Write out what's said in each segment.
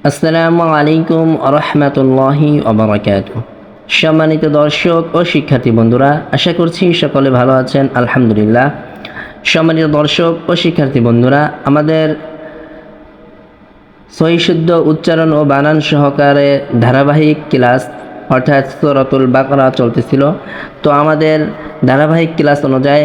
আসসালামু আলাইকুম রহমতুল্লাহি ওবারাকাতুহু। সম্মানিত দর্শক ও শিক্ষার্থী বন্ধুরা, আশা করছি সকলে ভালো আছেন আলহামদুলিল্লাহ। সম্মানিত দর্শক ও শিক্ষার্থী বন্ধুরা, আমাদের সহিহ শুদ্ধ উচ্চারণ ও বানান সহকারে ধারাবাহিক ক্লাস অর্থাৎ সূরাতুল বাকারা চলতেছিল। তো আমাদের ধারাবাহিক ক্লাস অনুযায়ী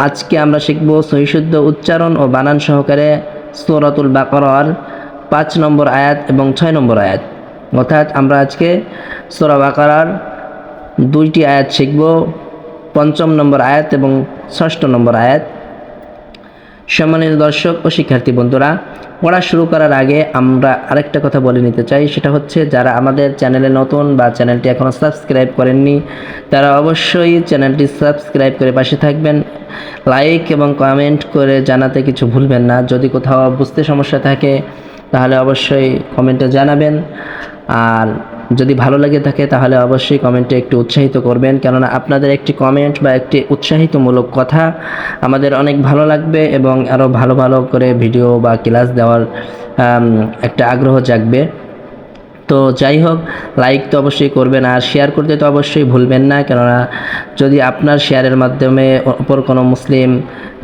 আজকে আমরা শিখব সহিহ শুদ্ধ উচ্চারণ ও বানান সহকারে সূরাতুল বাকারার 5 নম্বর আয়াত এবং 6 নম্বর আয়াত। অর্থাৎ আমরা আজকে সূরা বাকারার 2টি আয়াত শিখব, 5 নম্বর আয়াত এবং 6 নম্বর আয়াত। সম্মানিত দর্শক ও শিক্ষার্থী বন্ধুরা, পড়া শুরু করার আগে আমরা আরেকটা কথা বলে নিতে চাই, সেটা হচ্ছে যারা আমাদের চ্যানেলে নতুন বা চ্যানেলটি এখনও সাবস্ক্রাইব করেননি তারা অবশ্যই চ্যানেলটি সাবস্ক্রাইব করে পাশে থাকবেন। লাইক এবং কমেন্ট করে জানাতে কিছু ভুলবেন না। যদি কোথাও বুঝতে সমস্যা থাকে তাহলে অবশ্যই কমেন্টে জানাবেন, আর যদি ভালো লেগে থাকে তাহলে অবশ্যই কমেন্টে একটু উৎসাহিত করবেন, কেননা আপনাদের একটি কমেন্ট বা একটি উৎসাহিতমূলক কথা আমাদের অনেক ভালো লাগবে এবং আরও ভালো ভালো করে ভিডিও বা ক্লাস দেওয়ার একটা আগ্রহ জাগবে। তো যাই হোক, লাইক তো অবশ্যই করবেন আর শেয়ার করতে তো অবশ্যই ভুলবেন না, কেননা যদি আপনার শেয়ারের মাধ্যমে অপর কোনো মুসলিম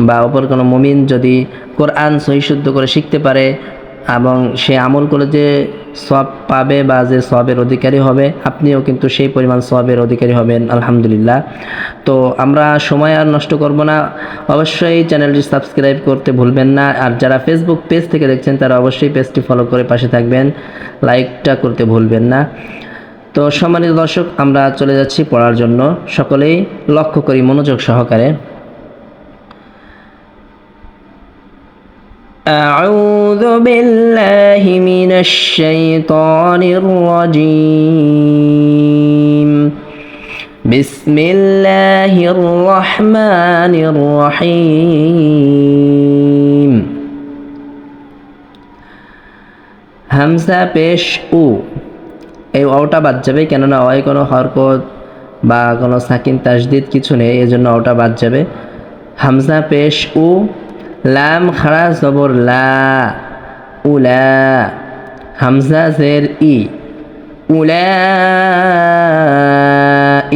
বা অপর কোনো মুমিন যদি কোরআন সহিহ শুদ্ধ করে শিখতে পারে এবং সে আমল করে যে সওয়াব পাবে বা যে সওয়াবের অধিকারী হবে, আপনিও কিন্তু সেই পরিমাণ সওয়াবের অধিকারী হবেন আলহামদুলিল্লাহ। তো আমরা সময় আর নষ্ট করব না, অবশ্যই চ্যানেলটি সাবস্ক্রাইব করতে ভুলবেন না। আর যারা ফেসবুক পেজ থেকে দেখছেন তারা অবশ্যই পেজটি ফলো করে পাশে থাকবেন, লাইকটা করতে ভুলবেন না। তো সম্মানিত দর্শক, আমরা চলে যাচ্ছি পড়ার জন্য। সকলেই লক্ষ্য করি মনোযোগ সহকারে। أعوذ بالله من الشيطان الرجيم بسم الله الرحمن الرحيم হামজা পেশ উ, এই ওটা বাদ যাবে, কেননা ওই কোনো হরকত বা কোনো সাকিন তাসদিদ কিছু নেই, এজন্য ওটা বাদ যাবে। হামজা পেশ উ, লাম খাড়া জবর লা, উলা, হামজা জের ই, উলা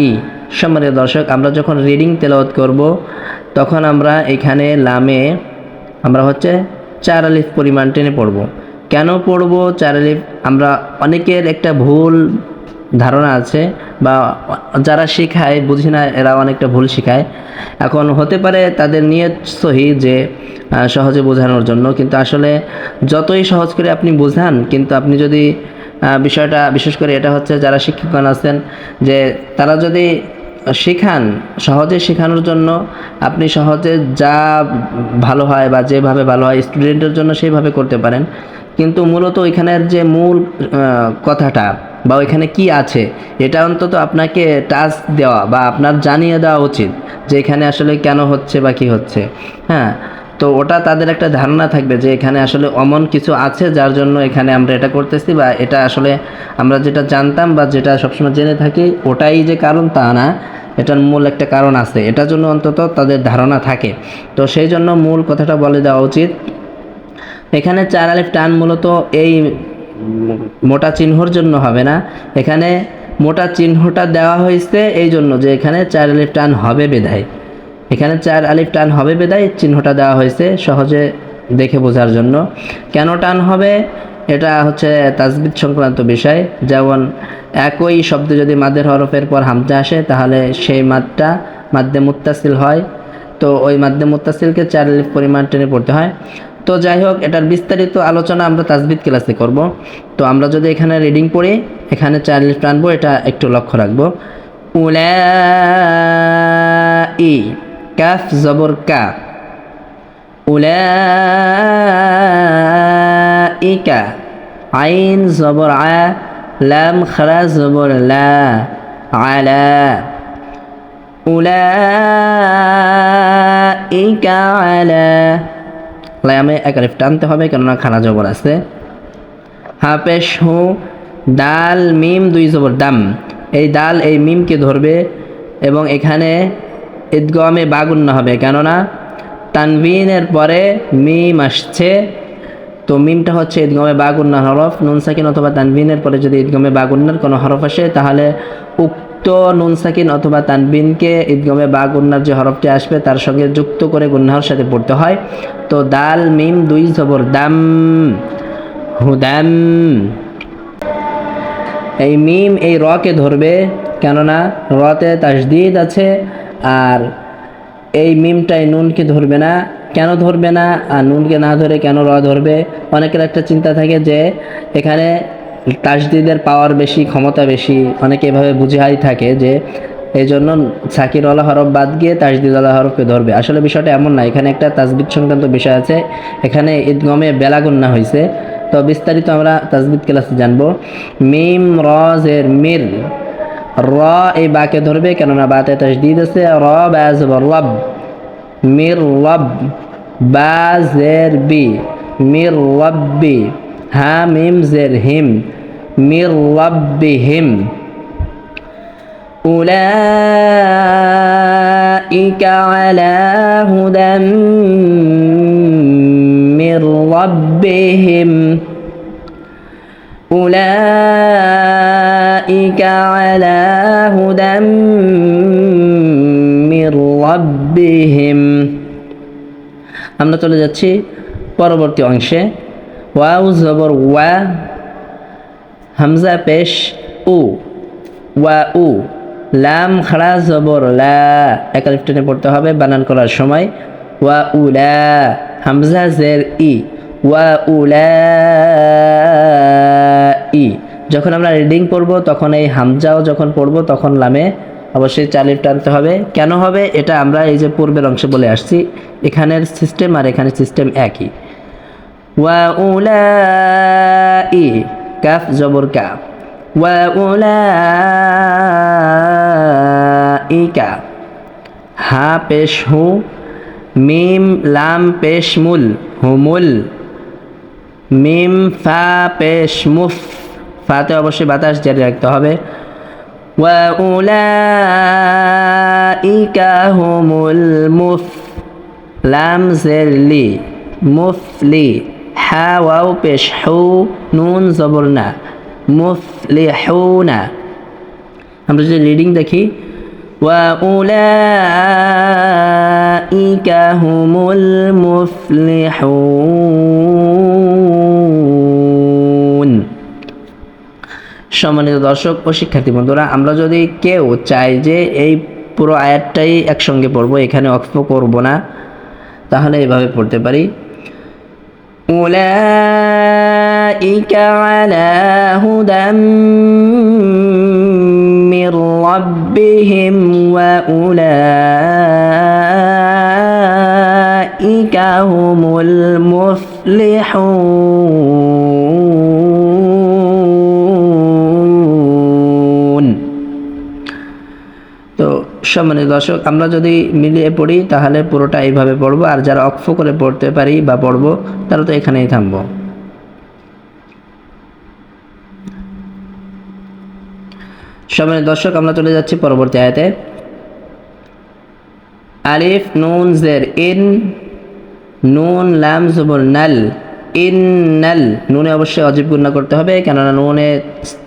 ই। সম্মানিত দর্শক, আমরা যখন রিডিং তেলাওয়াত করব তখন আমরা এখানে লামে আমরা 4 আলিফ পরিমাণ টেনে পড়ব। কেন পড়ব 4 আলিফ? আমরা অনেকের একটা ভুল ধারণা আছে বা যারা শেখায় বুঝি না, এরা অনেকটা ভুল শেখায়। এখন হতে পারে তাদের নিয়ত সহি যে সহজে বোঝানোর জন্য, কিন্তু আসলে যতই সহজ করে আপনি বোঝান, কিন্তু আপনি যদি বিষয়টা বিশেষ করে এটা হচ্ছে যারা শিক্ষকগণ আছেন যে তারা যদি শেখান সহজে শেখানোর জন্য, আপনি সহজে যা ভালো হয় বা যেভাবে ভালো হয় স্টুডেন্টের জন্য সেইভাবে করতে পারেন, কিন্তু মূলত ওইখানের যে মূল কথাটা বা ওইখানে কি আছে এটা অন্তত আপনাকে টাচ দেওয়া বা আপনার জানিয়ে দেওয়া উচিত যে এখানে আসলে কেন হচ্ছে বা কী হচ্ছে। হ্যাঁ, তো ওটা তাদের একটা ধারণা থাকবে যে এখানে আসলে অমন কিছু আছে যার জন্য এখানে আমরা এটা করতেছি, বা এটা আসলে আমরা যেটা জানতাম বা যেটা সবসময় জেনে থাকি ওটাই যে কারণ তা না, এটার মূল একটা কারণ আছে, এটার জন্য অন্তত তাদের ধারণা থাকে। তো সেই জন্য মূল কথাটা বলে দেওয়া উচিত। এখানে 4 আলিফ টান মূলত এই মোটা চিহ্নর জন্য হবে না, এখানে মোটা চিহ্নটা দেওয়া হয়েছে এই জন্য যে এখানে 4 আলিফ টান হবে বেধায়, এখানে 4 আলিফ টান হবে বেধায় চিহ্নটা দেওয়া হয়েছে সহজে দেখে বোঝার জন্য। কেন টান হবে এটা হচ্ছে তাজবিদ সংক্রান্ত বিষয়। যেমন একই শব্দ যদি মাদের হরফের পর হামজা আসে তাহলে সেই মাদটা মাদ্দে মুত্তাসিল হয়, তো ওই মাদ্দে মুত্তাসিলকে 4 আলিফ পরিমাণ টেনে পড়তে হয়। তো যাই হোক, এটার বিস্তারিত আলোচনা আমরা তাজবিদ ক্লাসে করব। তো আমরা যদি এখানে রিডিং পড়ি, এখানে 4 আলিফ টানবো, এটা একটু লক্ষ্য রাখবো। উলাই, কাফ জবর কা, উলাইকা, আইন জবর আ, লাম খারা জবর লা, আলা, উলাইকা আলা। লামে 1 আলিফ টানতে হবে কেননা খানা জবর আছে। হাফেশ হু, দাল মিম 2 জবর দাম, এই দাল এই মিমকে ধরবে এবং এখানে ইদগামে বাগুন্না হবে, কেননা তানবিনের পরে মিম আসছে, তো মিমটা হচ্ছে ইদগমে বা গুন্নার হরফ। নুন সাকিন অথবা তানবিনের পরে যদি ইদগমে বা গুন্নার কোনো হরফ আসে তাহলে উক্ত নুন সাকিন অথবা তানবিনকে ইদগমে বা গুন্নার যে হরফটি আসবে তার সঙ্গে যুক্ত করে গুন্নাহর সাথে পড়তে হয়। তো দাল মিম দুই জবর দাম, হুদাম। এই মিম এই রকে ধরবে, কেননা রতে তাসদিদ আছে, আর এই মিমটাই নুনকে ধরবে না। কেন ধরবে না? আর নুনকে না ধরে কেন র ধরবে? অনেকের একটা চিন্তা থাকে যে এখানে তাসদিদের পাওয়ার বেশি, ক্ষমতা বেশি, অনেকে এভাবে বুঝাই থাকে যে এই জন্য সাকিরওয়ালা হরফ বাদ গিয়ে তাসদিদওয়ালা হরফকে ধরবে। আসলে বিষয়টা এমন না, এখানে একটা তাসবিদ সংক্রান্ত বিষয় আছে। এখানে ইদগমে বেলাগুন্না হয়েছে। তো বিস্তারিত আমরা তাসবিদ ক্লাসে জানবো। মিম র জের মির, র এই বাকে ধরবে, কেননা বাতে তাসদিদ আছে। র বা জবর রব, মির রব, বা জের বি, মির রব্বি, হা মিম জের হিম, মির রব্বিহিম। উলাইকা আলা হুদাম মির রব্বিহিম, উলাইকা আলা হুদাম মির রব্বিহিম। আমরা চলে যাচ্ছি পরবর্তী অংশে। ওয়াও জবর ওয়া, হামজা পেশ উ, ওয়া উ, লাম খাড়া জবর লা, একালিফ টেনে পড়তে হবে বানান করার সময়। ওয়া উলা, হামজা জের ই, ওয়া উলা ই। যখন আমরা রিডিং পড়ব তখন এই হামজাও যখন পড়ব তখন লামে অবশ্যই চালিফ টানতে হবে। কেন হবে এটা আমরা এই যে পূর্বের অংশে বলে আসছি। এখানের সিস্টেম আর এখানে সিস্টেম একই। ওয়া উলা ই, কাফ জবর কা, ওয়া উলা ইকা, হা পেশ হু, মিম লাম পেশ মুল, হুমুল, মিম ফা পেশ মুফ, ফাতে অবশ্যই বাতাস জারি রাখতে হবে। ওয়া উলাইকা হুমুল মুফ, লাম জের লি, মুফলি, হা ওয়াও পেশ হু, নুন জবর না, মুফলিহুনা। আমরা যদি রিডিং দেখি, ওয়া উলাইকা হুমুল মুফলিহুন। সম্মানিত দর্শক ও শিক্ষার্থী বন্ধুরা, আমরা যদি কেউ চাই যে এই পুরো আয়াতটাই একসঙ্গে পড়বো, এখানে অক্ষ করব না, তাহলে এইভাবে পড়তে পারি। উলাইকা আলা হুদাম মির রাব্বিহিম ওয়া উলাইকা হুমুল মুফলিহুন। তো সম্মানিত দর্শক, আমরা যদি মিলিয়ে পড়ি তাহলে পুরোটা এইভাবে পড়বো, আর যারা অক্ষ করে পড়তে পারি বা পড়বো তারা তো এখানেই থামবো। সম্মানিত দর্শক, আমরা চলে যাচ্ছি পরবর্তী আয়াতে। আলিফ নুন জের ইন, নুন লাম জবর নাল, ইন্নাল। নুনে অবশ্যই অজীব গুণনা করতে হবে, কেননা নুনে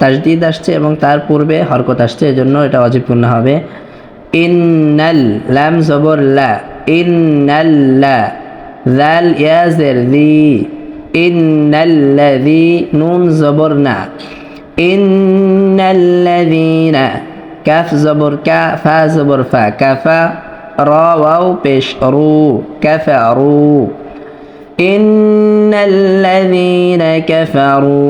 তাসদিদ আসছে এবং তার পূর্বে হরকত আসছে, এজন্য এটা অজীব গুণনা হবে। ইন্নাল, লাম জবর লা, ইন্নাল্লা, জাল ইয়া জের জি, ইন্নাল্লাযী, নুন জবর না, ইন্নাল্লাযীনা, কাফ জবর কা, ফা জবর ফা, কাফা, র ওয়াও পেশ রু, কাফারু, ইন্নাল্লাযীনা কাফারু।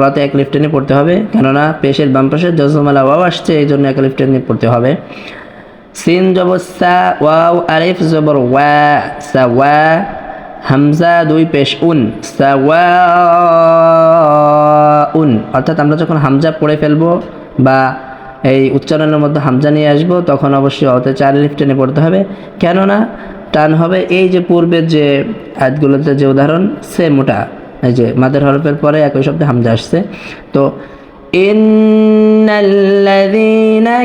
রাতে এক লিফ টেনে পড়তে হবে, কেননা পেশের বাম পাশে জজমালা ওয়াও আসছে, এই জন্য এক লিফ টেনে পড়তে হবে। সিন জবর সা, ওয়াও আলিফ জবর ওয়া, সাওয়া, হামজা দুই পেশ উন, সাওয়াউন। অর্থাৎ আমরা যখন হামজা পড়ে ফেলবো বা এই উচ্চারণের মধ্যে হামজা নিয়ে আসবো তখন অবশ্যই অতে চার লিফ টেনে পড়তে হবে, কেননা টান হবে এই যে পূর্বের যে আয়াতগুলোতে যে উদাহরণ সেম ওটা, এই যে মাদের হরফের পরে একই শব্দে হামজা আসছে। তো ইন্নাল্লাযীনা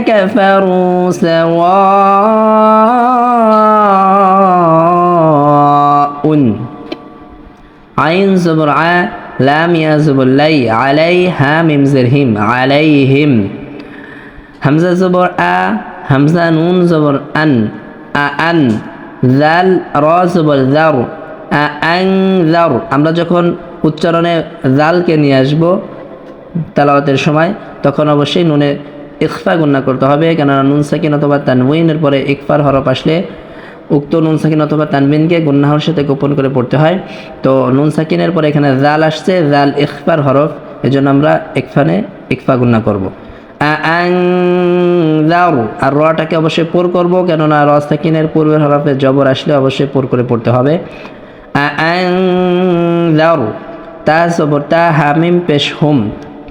কাফারু সাওয়াউন, আইন জবর আ, লাম ইয়া জবর লাই, আলাই, হা মিম জের হিম, আলাইহিম। হামজা জবর আ, হামজা নুন জবর আন, আন। জাল র জবর জার, আং জার। আমরা যখন উচ্চারণে জালকে নিয়ে আসবো তেলাওয়াতের সময়, তখন অবশ্যই নুনে ইখফা গুণনা করতে হবে, কেননা নুন সাকিন অথবা তানউইনের পরে ইকফার হরফ আসলে উক্ত নুন সাকিন অথবা তানবিনকে গুণনাহর সাথে গোপন করে পড়তে হয়। তো নুন সাকিনের পরে এখানে জাল আসছে, জাল ইখফার হরফ, এজন্য আমরা ইকফা গুণনা করব। আং জার, আর রটাকে অবশ্যই পোর করব, কেননা র সাকিনের পূর্বের হরফে জবর আসলে অবশ্যই পোর করে পড়তে হবে। আং জার, তা জবর তা, হামিম পেশ হুম,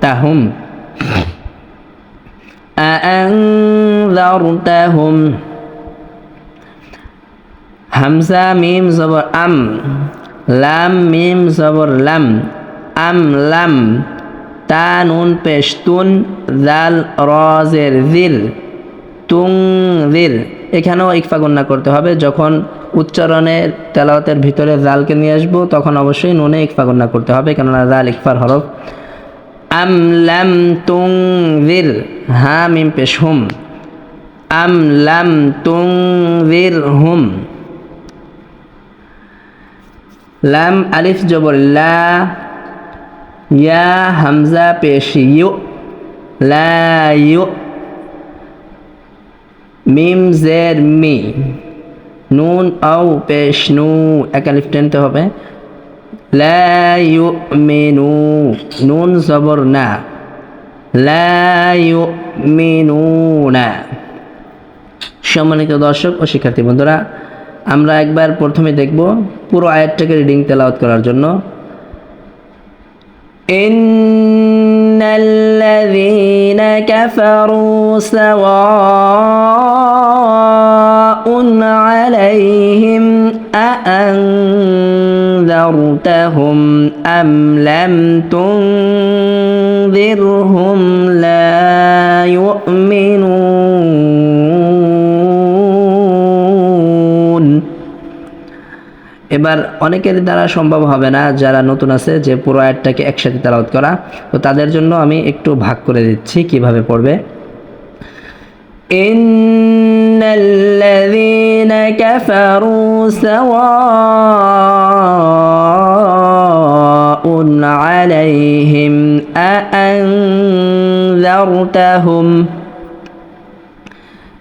তাহুম। আনজারতাহুম। হামজা মিম জবর আম, লাম মিম জবর লাম, আম লাম। তা নুন পেশ তুন, জাল রজের জিল, তুং জিল। এখানেও ইকফা গুণনা করতে হবে। যখন উচ্চারণের তেলাওয়াতের ভিতরে জালকে নিয়ে আসবো তখন অবশ্যই নুনে ইকফা গুণনা করতে হবে, কেননা জাল ইকফার হরফ। আম লাম তুংজির, হা মিম পেশ হুম, আম লাম তুংজির হুম। লাম আলিফ জবর লা, ইয়া হামজা পেশ ইউ, লা ইউ। মিম জের মি, নুন আও পেশ নু, এক আলিফ টেনতে হবে। লা ইউমিনু, নুন জবর না, লা ইউমিনুনা। সম্মানিত দর্শক ও শিক্ষার্থী বন্ধুরা, আমরা একবার প্রথমে দেখব পুরো আয়াতটাকে রিডিং তেলাওয়াত করার জন্য। ইন্নাল্লাযীনা কাফারু সাওয়াউন আলাইহিম আনযারতাহুম আম লাম তুনযিরহুম লা ইউমিনুন। এবার অনেকের দ্বারা সম্ভব হবে না, যারা নতুন আছে, যে পুরো আয়াতটাকে একসাথে তেলাওয়াত করা, তো তাদের জন্য আমি একটু ভাগ করে দিচ্ছি কিভাবে পড়বে। ইন্নাল্লাযীনা কাফারু সাওয়াউন আলাইহিম আনযারতাহুম।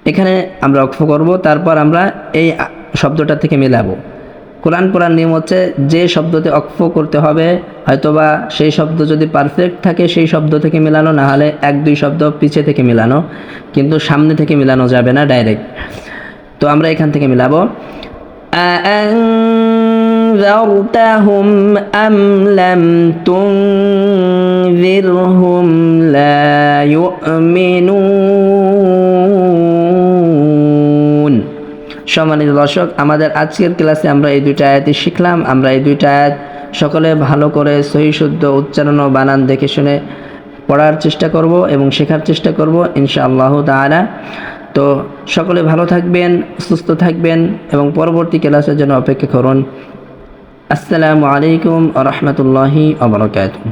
এখানে আমরা অক্ষ করব, তারপর আমরা এই শব্দটা থেকে মেলাবো। কোরআন পড়ার নিয়ম হচ্ছে যে শব্দতে অক্ফ করতে হবে, হয়তোবা সেই শব্দ যদি পারফেক্ট থাকে সেই শব্দ থেকে মেলানো, না হলে এক দুই শব্দ পিছে থেকে মেলানো, কিন্তু সামনে থেকে মেলানো যাবে না ডাইরেক্ট। তো আমরা এখান থেকে মেলাবো। আনযারতাহুম আম লাম তুনযিরহুম লা ইউমিনুন। সম্মানিত দর্শক, আমাদের আজকের ক্লাসে আমরা এই দুইটা আয়াতই শিখলাম। আমরা এই দুইটা আয়াত সকলে ভালো করে সহি শুদ্ধ উচ্চারণ ও বানান দেখে শুনে পড়ার চেষ্টা করব এবং শেখার চেষ্টা করব ইনশাআল্লাহ তাআলা। তো সকলে ভালো থাকবেন, সুস্থ থাকবেন এবং পরবর্তী ক্লাসের জন্য অপেক্ষা করুন। আসসালামু আলাইকুম ওয়া রাহমাতুল্লাহি ওয়া বারাকাতুহু।